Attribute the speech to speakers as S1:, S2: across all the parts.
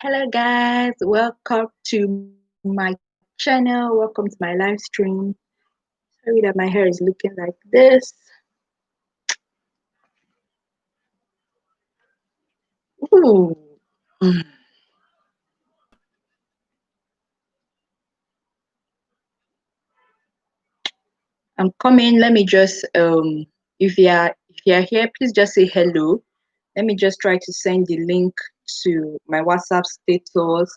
S1: Hello guys, welcome to my channel, welcome to my live stream. Sorry that my hair is looking like this. Ooh. I'm coming. Let me just if you're here, please just say hello. Let me just try to send the link to my WhatsApp status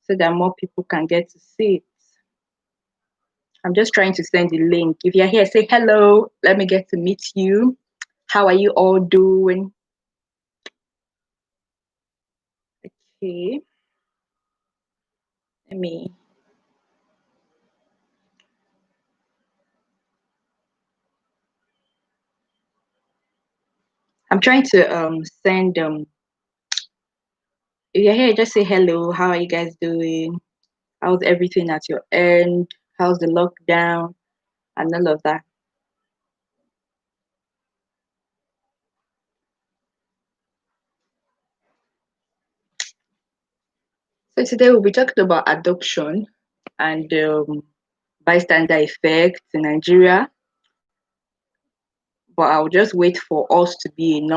S1: so that more people can get to see it. I'm just trying to send the link. If you're here, say hello. Let me get to meet you. How are you all doing? Okay. Let me I'm trying to send if you're here, just say hello. How are you guys doing? How's everything at your end? How's the lockdown and all of that? So today we'll be talking about adoption and bystander effect in Nigeria. But I'll just wait for us to be a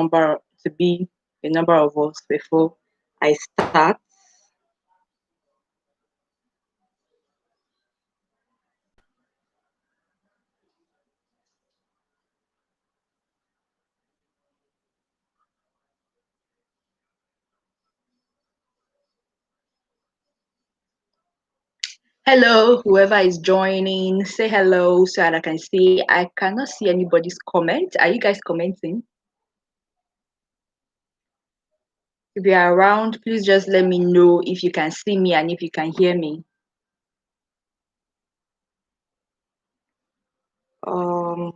S1: number of us before I start. Hello, whoever is joining, say hello so that I can see. I cannot see anybody's comment. Are you guys commenting? If you are around, please just let me know if you can see me and if you can hear me. Um,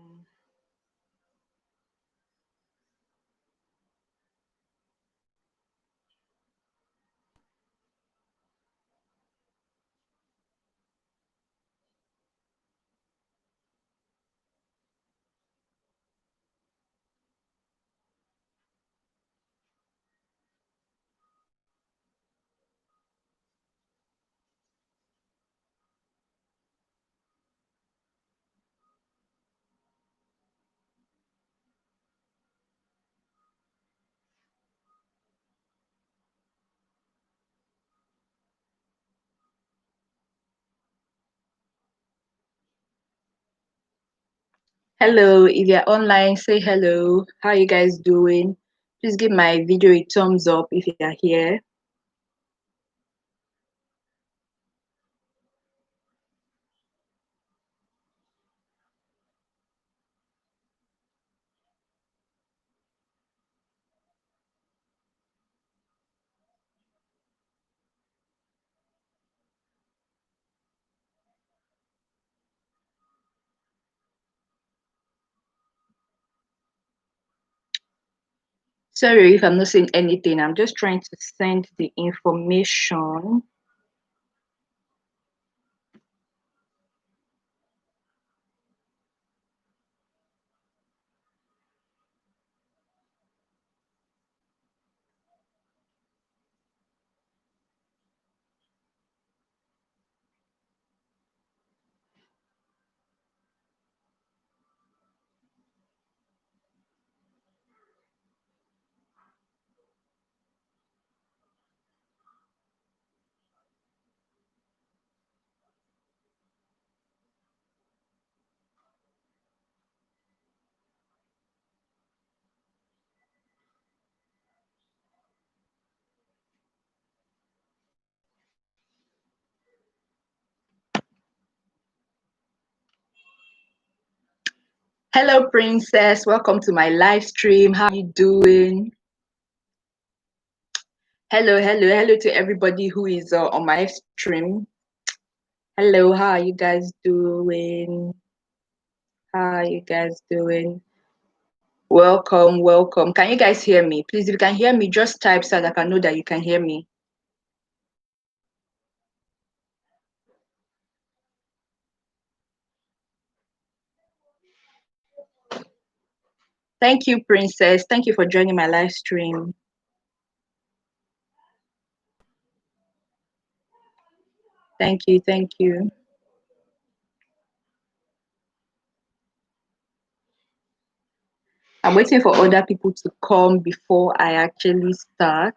S1: Hello, if you're online, say hello. How are you guys doing? Please give my video a thumbs up if you're here. Sorry if I'm not saying anything. I'm just trying to send the information. Hello, Princess. Welcome to my live stream. How are you doing? Hello to everybody who is on my live stream. Hello, how are you guys doing? How are you guys doing? Welcome. Can you guys hear me? Please, if you can hear me, just type so that I can know that you can hear me. Thank you, Princess. Thank you for joining my live stream. Thank you. Thank you. I'm waiting for other people to come before I actually start.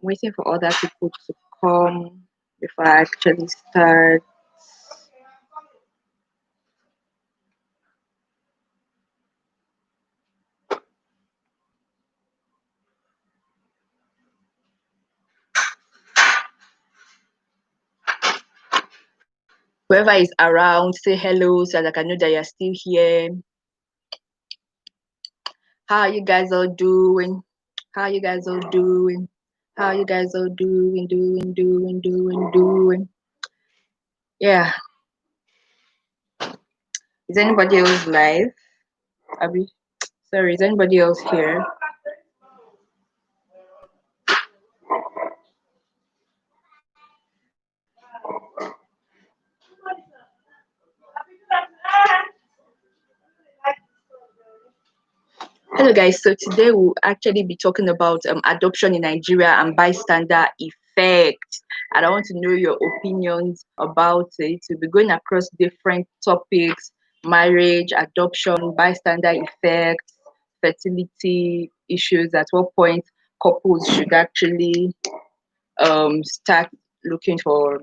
S1: Waiting for other people to come before I actually start. Whoever is around, say hello so that I can know that you're still here. How you guys all doing? How you guys all doing? How you guys all doing? Yeah. Is anybody else live? Abby? Sorry, is anybody else here? Hello guys, so today we'll actually be talking about adoption in Nigeria and bystander effect. And I want to know your opinions about it. We'll be going across different topics: marriage, adoption, bystander effect, fertility issues. At what point couples should actually start looking for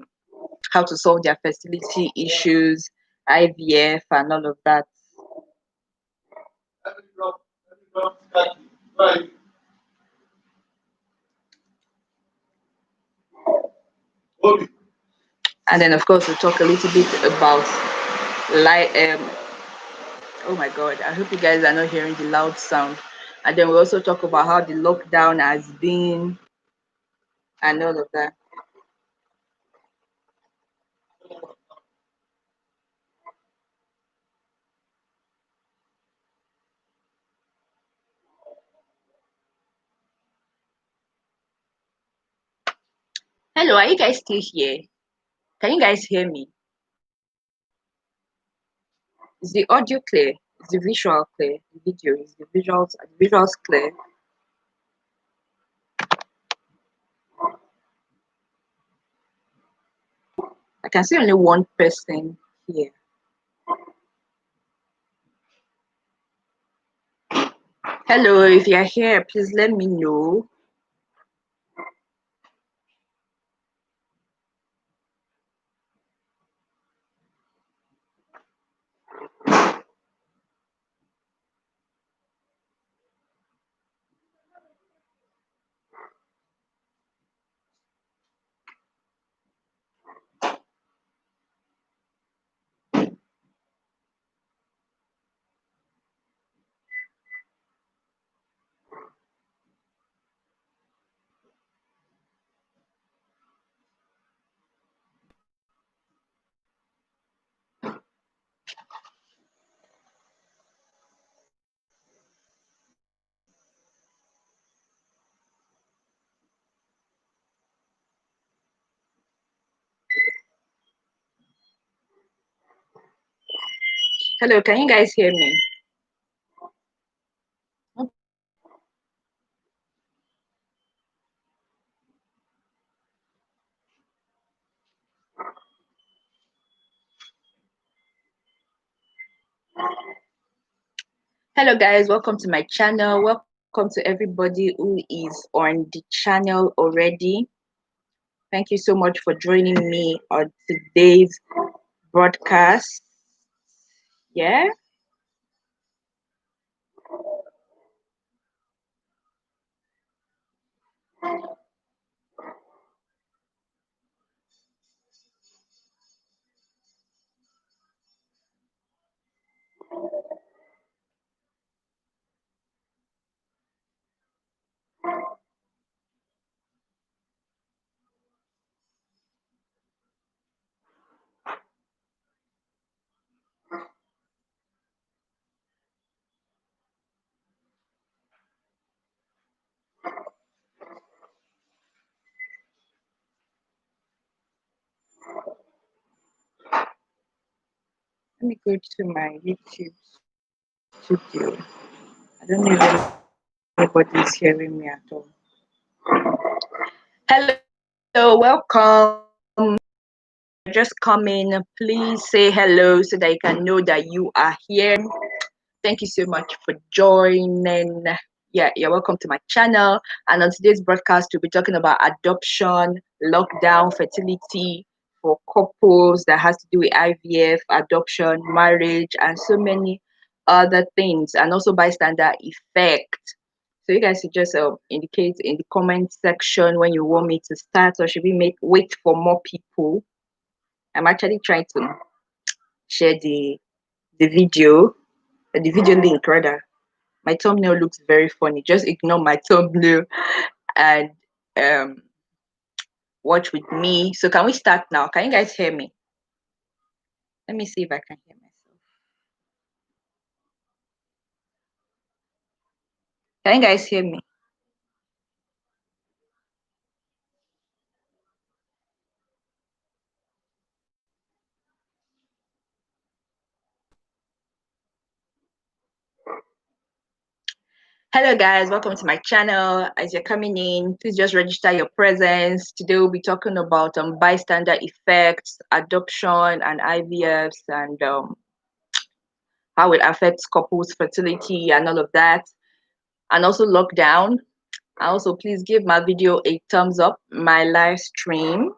S1: how to solve their fertility issues, IVF, and all of that. And then, of course, we'll talk a little bit about light. Oh my God, I hope you guys are not hearing the loud sound. And then we'll also talk about how the lockdown has been and all of that. Hello, are you guys still here? Can you guys hear me? Is the audio clear? Is the visual clear? The video, is the visuals clear? I can see only one person here. Hello, if you're here, please let me know. Hello, can you guys hear me? Hello guys, welcome to my channel. Welcome to everybody who is on the channel already. Thank you so much for joining me on today's broadcast. Yeah. Let me go to my YouTube studio. I don't know if anybody is hearing me at all. Hello So welcome. Just come in. Please say hello so that I can know that you are here. Thank you so much for joining. Yeah, you're welcome to my channel. And on today's broadcast, we'll be talking about adoption, lockdown, fertility for couples that has to do with IVF, adoption, marriage, and so many other things, and also bystander effect. So you guys should just indicate in the comment section when you want me to start, or should we make wait for more people? I'm actually trying to share the video link rather. My thumbnail looks very funny. Just ignore my thumbnail and um watch with me. So can we start now? Can you guys hear me? Let me see if I can hear myself. Can you guys hear me? Hello guys, welcome to my channel. As you're coming in, please just register your presence. Today we'll be talking about bystander effects, adoption and IVFs, and how it affects couples fertility and all of that, and also lockdown. Also, please give my video a thumbs up, my live stream.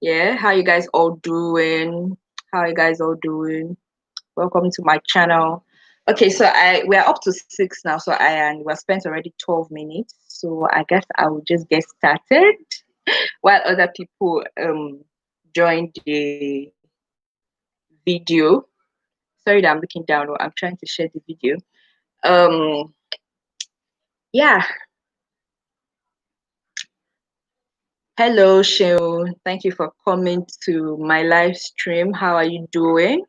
S1: Yeah, how you guys all doing? How you guys all doing? Welcome to my channel. Okay, so we're up to 6 now, so and we're spent already 12 minutes. So I guess I will just get started while other people join the video. Sorry that I'm looking down, or I'm trying to share the video. Um yeah. Hello, Sheon. Thank you for coming to my live stream. How are you doing?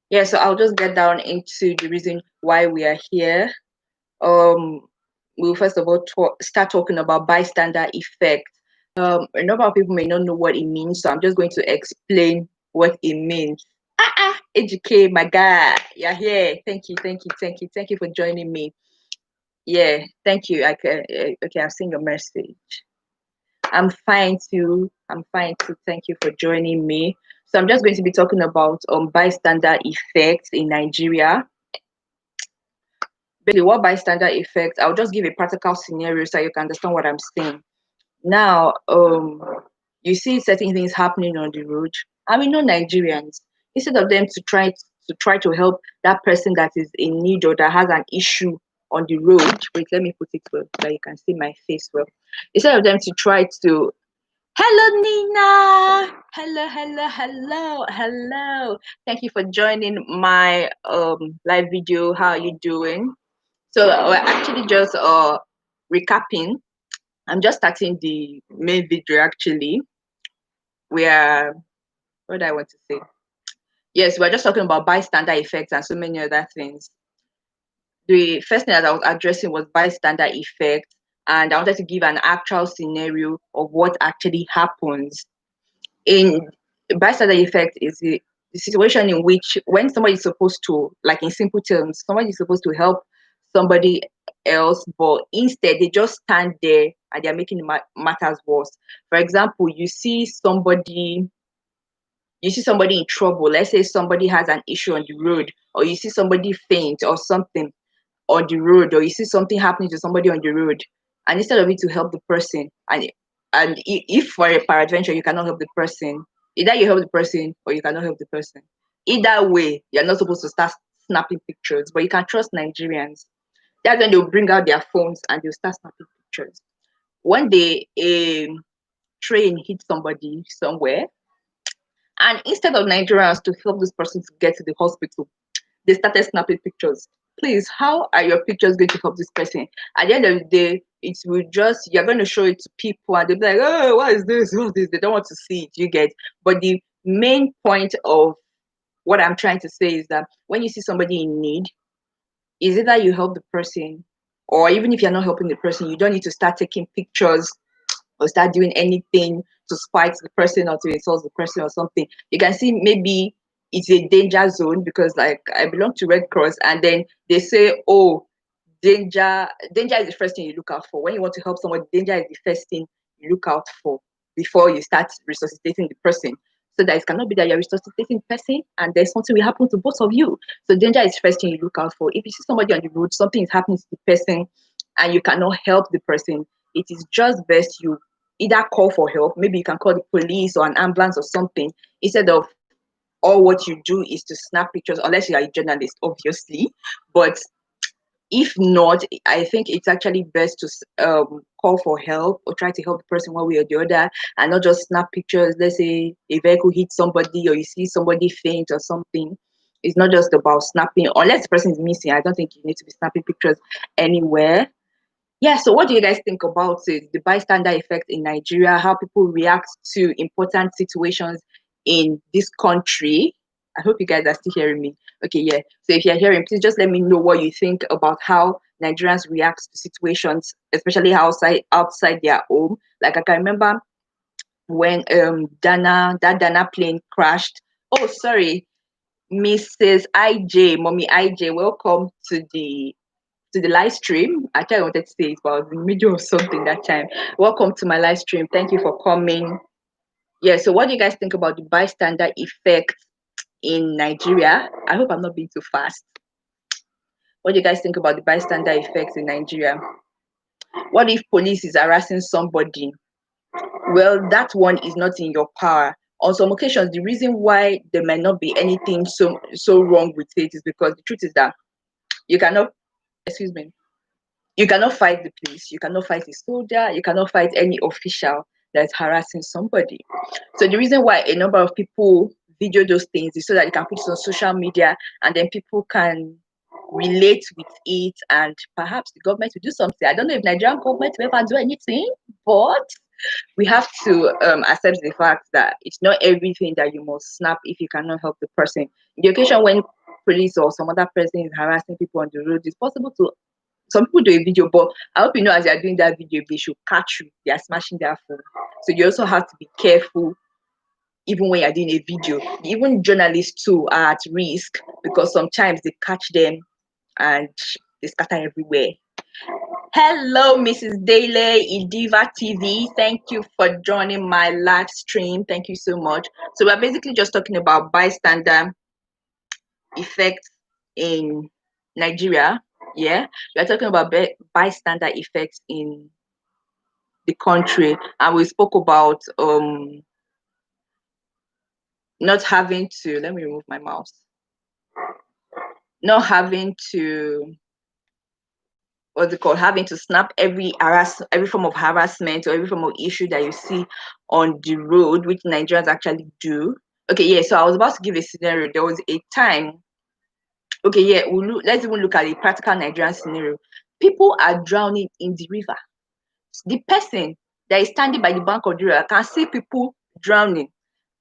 S1: Yeah, so I'll just get down into the reason why we are here. Um, we'll first of all start talking about bystander effect. A number of people may not know what it means, so I'm just going to explain what it means. AGK, my guy, you're here. Thank you, thank you, thank you, thank you for joining me. Yeah, thank you. Okay, I've seen your message. I'm fine too. I'm fine too. Thank you for joining me. So I'm just going to be talking about bystander effects in Nigeria. Basically, what bystander effects? I'll just give a practical scenario so you can understand what I'm saying. Now, you see certain things happening on the road. I mean, no Nigerians. Instead of them to help that person that is in need or that has an issue on the road. Wait, let me put it well so that you can see my face well. Instead of them to try to hello, Nina. Hello, hello, hello, hello. Thank you for joining my live video. How are you doing? So we're actually just recapping. I'm just starting the main video actually. We are what do I want to say? Yes, we're just talking about bystander effects and so many other things. The first thing that I was addressing was bystander effect, and I wanted to give an actual scenario of what actually happens in bystander effect is the situation in which when somebody is supposed to, like in simple terms, somebody is supposed to help somebody else, but instead they just stand there and they're making matters worse. For example, you see somebody in trouble. Let's say somebody has an issue on the road, or you see somebody faint or something on the road, or you see something happening to somebody on the road, and instead of it to help the person, and if for a peradventure you cannot help the person, either you help the person or you cannot help the person. Either way, you're not supposed to start snapping pictures, but you can trust Nigerians. That's when they'll bring out their phones and they'll start snapping pictures. One day, a train hit somebody somewhere, and instead of Nigerians to help this person to get to the hospital, they started snapping pictures. Please, how are your pictures going to help this person? At the end of the day, it will just, you're going to show it to people and they'll be like, oh, what is this? What is this? They don't want to see it, you get. But the main point of what I'm trying to say is that when you see somebody in need, is it that you help the person, or even if you're not helping the person, you don't need to start taking pictures or start doing anything to spite the person or to insult the person or something. You can see maybe it's a danger zone because like I belong to Red Cross, and then they say, oh, danger is the first thing you look out for. When you want to help someone, danger is the first thing look out for before you start resuscitating the person. So that it cannot be that you're resuscitating the person and there's something will happen to both of you. So danger is first thing you look out for. If you see somebody on the road, something is happening to the person and you cannot help the person, it is just best you either call for help. Maybe you can call the police or an ambulance or something, instead of all what you do is to snap pictures, unless you are a journalist, obviously. But if not, I think it's actually best to call for help or try to help the person one way or the other, and not just snap pictures. Let's say a vehicle hits somebody or you see somebody faint or something. It's not just about snapping, unless the person is missing. I don't think you need to be snapping pictures anywhere. Yeah, so what do you guys think about it? The bystander effect in Nigeria, how people react to important situations in this country. I hope you guys are still hearing me. Okay, yeah. So if you're hearing, please just let me know what you think about how Nigerians react to situations, especially outside their home. Like I can remember when Dana plane crashed. Oh, sorry, Mrs. IJ, Mommy IJ, welcome to the live stream. Actually, I wanted to say it, but I was in the middle of something that time. Welcome to my live stream. Thank you for coming. Yeah, so what do you guys think about the bystander effect in Nigeria? I hope I'm not being too fast. What do you guys think about the bystander effect in Nigeria? What if police is harassing somebody? Well, that one is not in your power. On some occasions, the reason why there might not be anything so wrong with it is because the truth is that you cannot, excuse me, you cannot fight the police, you cannot fight a soldier, you cannot fight any official that's harassing somebody. So the reason why a number of people video those things is so that they can put it on social media and then people can relate with it, and perhaps the government will do something. I don't know if Nigerian government will ever do anything, but we have to accept the fact that it's not everything that you must snap if you cannot help the person. In the occasion when police or some other person is harassing people on the road, it's possible to, some people do a video, but I hope you know as they're doing that video, they should catch you. They are smashing their phone. So you also have to be careful even when you're doing a video. Even journalists too are at risk because sometimes they catch them and they scatter everywhere. Hello, Mrs. Daly, Idiva TV. Thank you for joining my live stream. Thank you so much. So we're basically just talking about bystander effect in Nigeria. Yeah, we're talking about bystander effects in the country, and we spoke about not having to, let me remove my mouse, not having to, what's it called, having to snap every form of harassment or every form of issue that you see on the road, which Nigerians actually do. Okay, yeah, so I was about to give a scenario. There was a time, okay, yeah, let's even look at a practical Nigerian scenario. People are drowning in the river. The person that is standing by the bank of the river can see people drowning,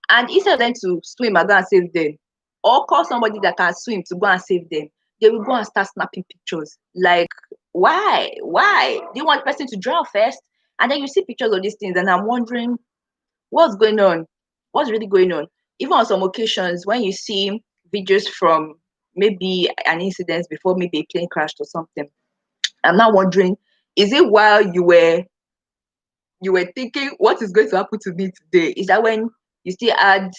S1: and instead of them to swim and go and save them, or call somebody that can swim to go and save them, they will go and start snapping pictures. Like, why do you want the person to drown first, and then you see pictures of these things, and I'm wondering what's going on, what's really going on. Even on some occasions when you see videos from maybe an incident before, maybe a plane crashed or something, I'm now wondering, is it while you were thinking what is going to happen to me today? Is that when you still had,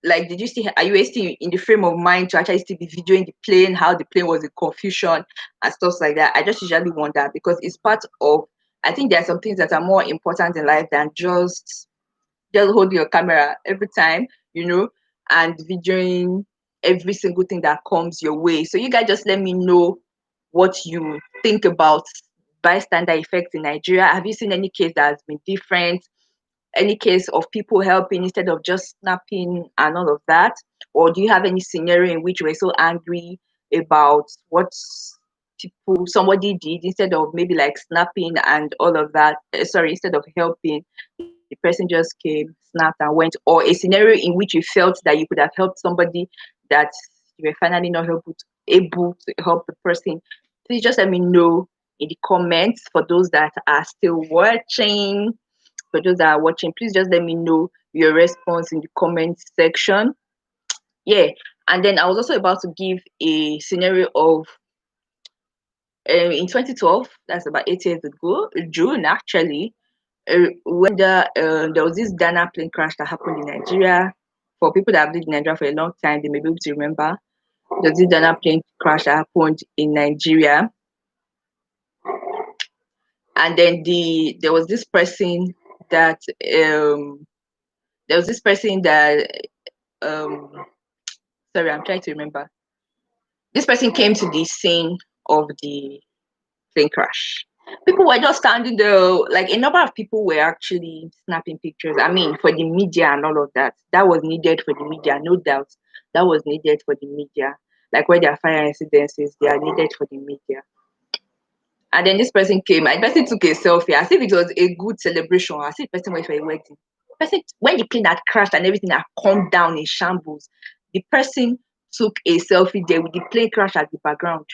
S1: like, did you still, are you still in the frame of mind to actually still be videoing the plane, how the plane was in confusion and stuff like that? I just usually wonder because it's part of, I think there are some things that are more important in life than just holding your camera every time, and videoing every single thing that comes your way. So you guys just let me know what you think about bystander effect in Nigeria. Have you seen any case that has been different? Any case of people helping instead of just snapping and all of that? Or do you have any scenario in which you were so angry about what somebody did, instead of maybe like snapping and all of that? Sorry, instead of helping, the person just came, snapped and went? Or a scenario in which you felt that you could have helped somebody that you were finally not able to help the person? Please just let me know in the comments. For those that are still watching, please just let me know your response in the comment section. Yeah, and then I was also about to give a scenario of in 2012, that's about 8 years ago, June actually. when there was this Ghana plane crash that happened in Nigeria. For people that have lived in Nigeria for a long time, they may be able to remember. There was this Ghana plane crash that happened in Nigeria, and then there was this person that there was this person that um sorry, I'm trying to remember. This person came to the scene of the plane crash. People were just standing there, like a number of people were actually snapping pictures. I mean, for the media and all of that. That was needed for the media, no doubt. That was needed for the media. Like where there are fire incidences, they are needed for the media. And then this person came, and the person took a selfie as if it was a good celebration, as if the person went for a wedding. Person, when the plane had crashed and everything had come down in shambles, the person took a selfie there with the plane crash at the background.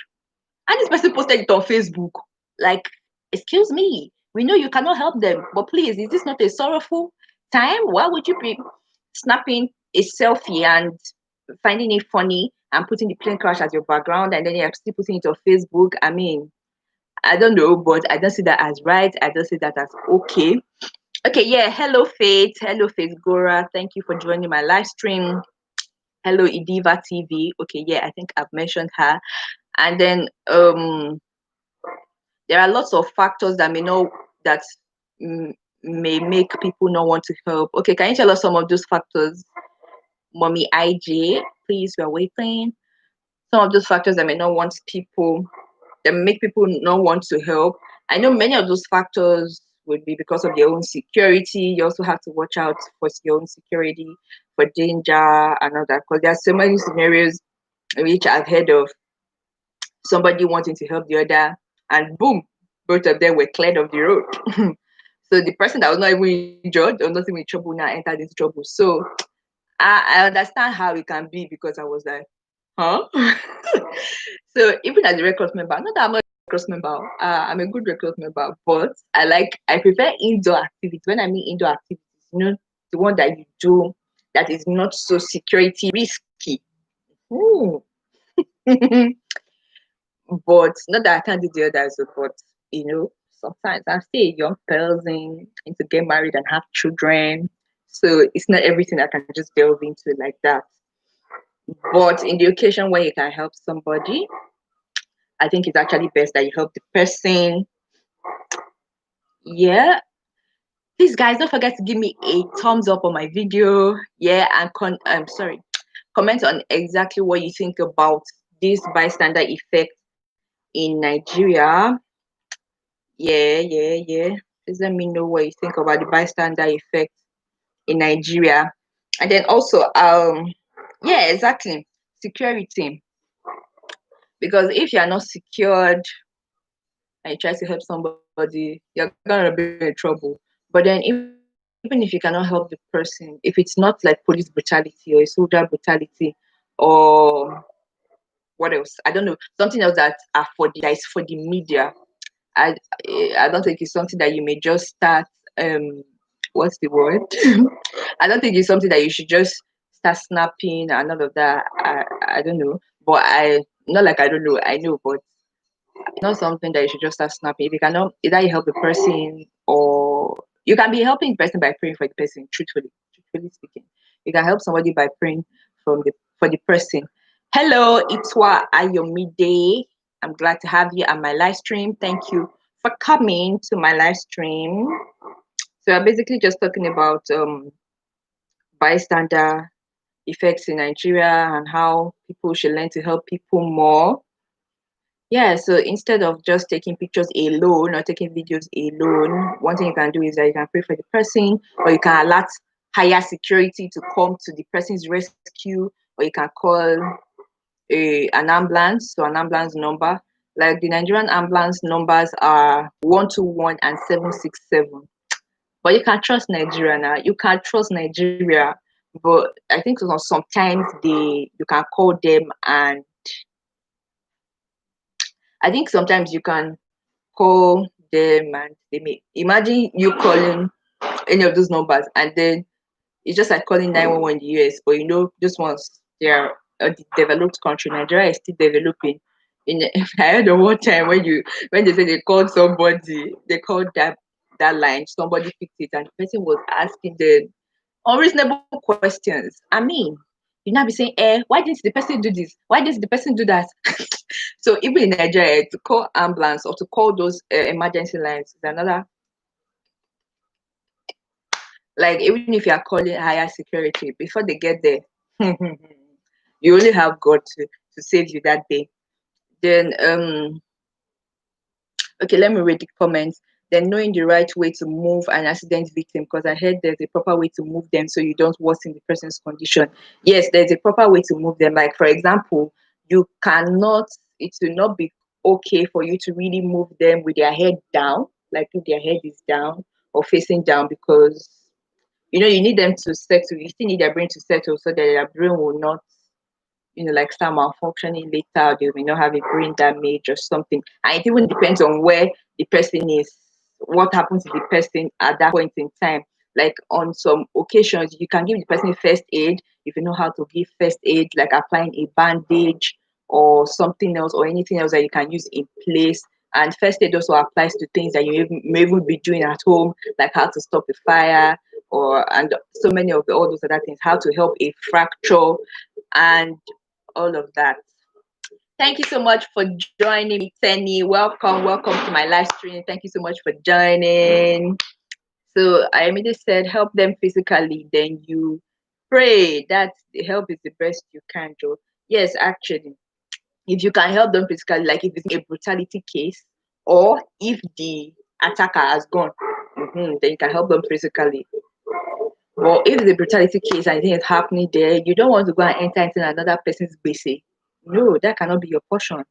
S1: And this person posted it on Facebook. Like, excuse me, we know you cannot help them, but please, is this not a sorrowful time? Why would you be snapping a selfie and finding it funny and putting the plane crash as your background and then you're still putting it on Facebook? I mean, I don't know, but I don't see that as right. I don't see that as okay. Okay, yeah. Hello, Faith. Hello, Faith Gora. Thank you for joining my live stream. Hello, Idiva TV. Okay, yeah, I think I've mentioned her. And then there are lots of factors that may make people not want to help. Okay, can you tell us some of those factors, Mommy IJ? Please, we are waiting. Some of those factors that may not want people, that make people not want to help. I know many of those factors would be because of their own security. You also have to watch out for your own security, for danger and all that. Because there are so many scenarios which I've heard of somebody wanting to help the other, and boom, both of them were cleared of the road. So the person that was not even injured or not even in trouble now entered into trouble. So I understand how it can be, because I was like, huh? So even as a Red Cross member, not that I'm a Red Cross member, I'm a good Red Cross member, but I prefer indoor activities. When I mean indoor activities, the one that you do that is not so security risky. But not that I can't do the others, but sometimes I'm still a young person and to get married and have children. So it's not everything I can just delve into like that. But in the occasion where you can help somebody, I think it's actually best that you help the person. Yeah. Please, guys, don't forget to give me a thumbs up on my video. Yeah, and I'm sorry, comment on exactly what you think about this bystander effect in Nigeria. Yeah. Please let me know what you think about the bystander effect in Nigeria. And then also, yeah, exactly, security. Because if you are not secured and you try to help somebody, you're gonna be in trouble. But then even if you cannot help the person, if it's not like police brutality or a soldier brutality or what else, I don't know, something else that is for the media. I I don't think it's something that you may just start what's the word? I don't think it's something that you should just start snapping and all of that. I don't know. But I not like I don't know, I know, but it's not something that you should just start snapping. If you cannot either you help the person or you can be helping the person by praying for the person, truthfully speaking. You can help somebody by praying for the person. Hello, Itwa Ayomide. I'm glad to have you on my live stream. Thank you for coming to my live stream. So I'm basically just talking about bystander effects in Nigeria and how people should learn to help people more. Yeah, so instead of just taking pictures alone or taking videos alone, one thing you can do is that you can pray for the person, or you can alert higher security to come to the person's rescue, or you can call an ambulance, so an ambulance number. Like the Nigerian ambulance numbers are 121 and 767. But you can trust Nigeria now. You can trust Nigeria, but I think sometimes you can call them, and I think sometimes you can call them and they may imagine you calling any of those numbers, and then it's just like calling 911 in the US, but just once they are a developed country, Nigeria is still developing. I heard of one time when they said they called somebody, they called that line, somebody fixed it, and the person was asking the unreasonable questions. I mean, you now be saying, why didn't the person do this? Why didn't the person do that? So even in Nigeria, to call ambulance or to call those emergency lines is another, like even if you are calling higher security, before they get there, you only have God to save you that day. Then okay, let me read the comments. Then knowing the right way to move an accident victim, because I heard there's a proper way to move them so you don't worsen the person's condition. Yes, there's a proper way to move them. Like for example, you cannot, it will not be okay for you to really move them with their head down, like if their head is down or facing down, because you need them to settle. You still need their brain to settle so that their brain will not like start malfunctioning later. They may not have a brain damage or something. And it even depends on where the person is, what happens to the person at that point in time. Like on some occasions, you can give the person first aid if you know how to give first aid, like applying a bandage or something else or anything else that you can use in place. And first aid also applies to things that you may even be doing at home, like how to stop a fire and so many of all those other things, how to help a fracture and all of that. Thank you so much for joining me, Tenny. Welcome to my live stream. Thank you so much for joining. So I immediately said, help them physically, then you pray. That the help is the best you can do. Yes, actually, if you can help them physically, like if it's a brutality case, or if the attacker has gone, then you can help them physically. But if the brutality case and anything is happening there, you don't want to go and enter into another person's base. No, that cannot be your portion.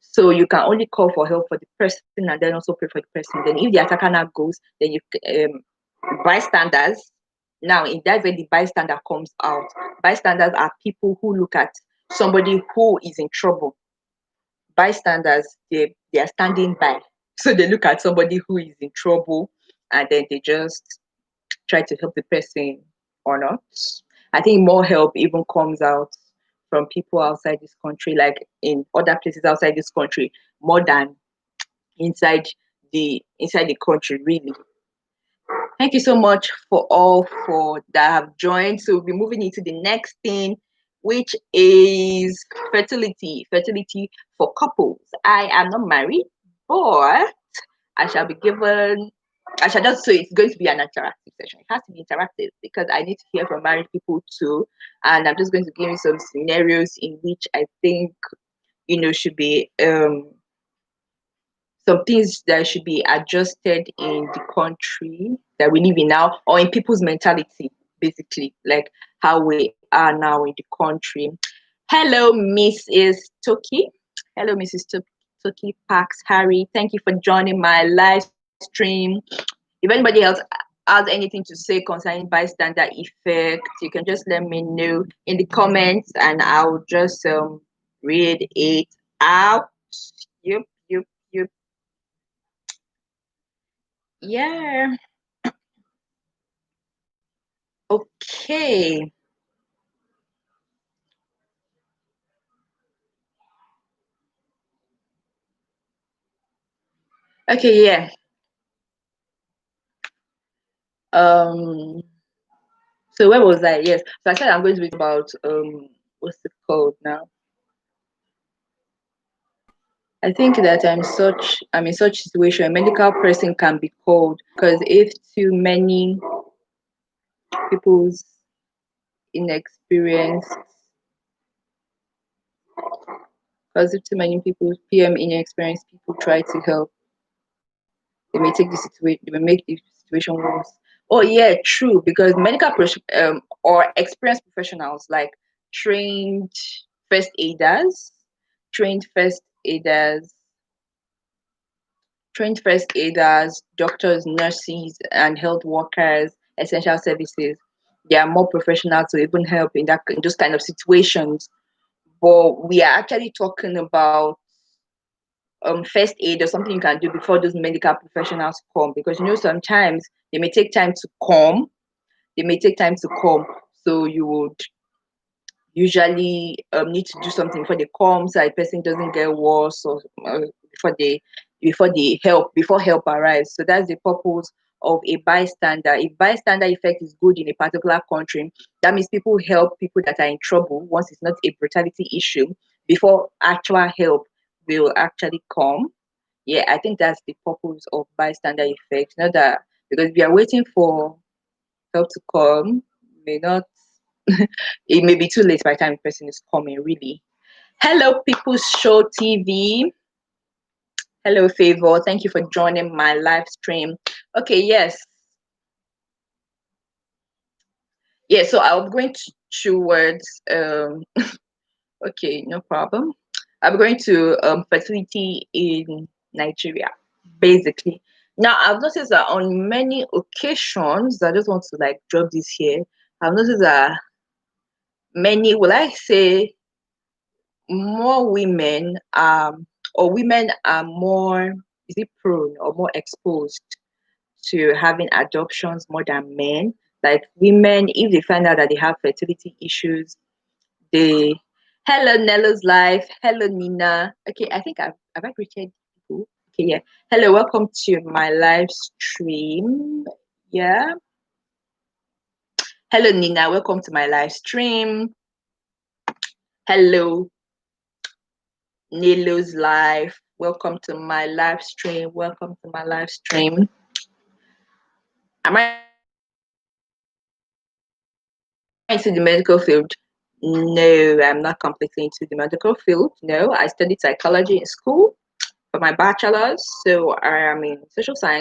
S1: So you can only call for help for the person and then also pray for the person. Then if the attacker now goes, then you bystanders. Now in that way, the bystander comes out. Bystanders are people who look at somebody who is in trouble. Bystanders, they are standing by. So they look at somebody who is in trouble and then they just try to help the person or not. I think more help even comes out from people outside this country, like in other places outside this country, more than inside the country, really. Thank you so much for all for that have joined. So we'll be moving into the next thing, which is fertility. Fertility for couples. I am not married, but I shall be given I shall just say it's going to be an interactive session. It has to be interactive because I need to hear from married people too. And I'm just going to give you some scenarios in which I think should be some things that should be adjusted in the country that we live in now, or in people's mentality, basically, like how we are now in the country. Hello, Mrs. Toki. Hello, Mrs. Toki Pax Harry. Thank you for joining my live stream. If anybody else has anything to say concerning bystander effect, you can just let me know in the comments and I'll just read it out. Yep, yep, yep. Yeah. Okay. Okay, yeah. Um so where was I? Yes. So I said I'm going to read about what's it called now? I think that I'm in such situation, a medical person can be called because if too many people's inexperience, because if too many people PM inexperienced people try to help, they may make the situation worse. Oh yeah, true. Because or experienced professionals like trained first aiders, trained first aiders, doctors, nurses, and health workers, essential services. They are more professional to even help in those kind of situations. But we are actually talking about first aid or something you can do before those medical professionals come, because sometimes they may take time to come. So you would usually need to do something before they come so a person doesn't get worse or before they before help arrives. So that's the purpose of a bystander. If bystander effect is good in a particular country, that means people help people that are in trouble once it's not a brutality issue before actual help will actually come. Yeah, I think that's the purpose of bystander effect. Not that because we are waiting for help to come, may not it may be too late by the time the person is coming, really. Hello, People's Show TV. Hello, Favor. Thank you for joining my live stream. Okay, yes. Yeah, so I'm going towards okay, no problem. I'm going to fertility in Nigeria, basically. Now I've noticed that on many occasions, I just want to like drop this here. I've noticed that many, will I say, more women or women are more, is it prone or more exposed to having adoptions more than men. Like women, if they find out that they have fertility issues, they hello Nello's life, hello Nina. Okay, I think I've I greeted people. Okay, yeah. Hello, welcome to my live stream. Yeah. Hello Nina, welcome to my live stream. Hello Nilo's life. Welcome to my live stream. Welcome to my live stream. Am I into the medical field? No, I'm not completely into the medical field. No, I studied psychology in school for my bachelor's. So I am in social science.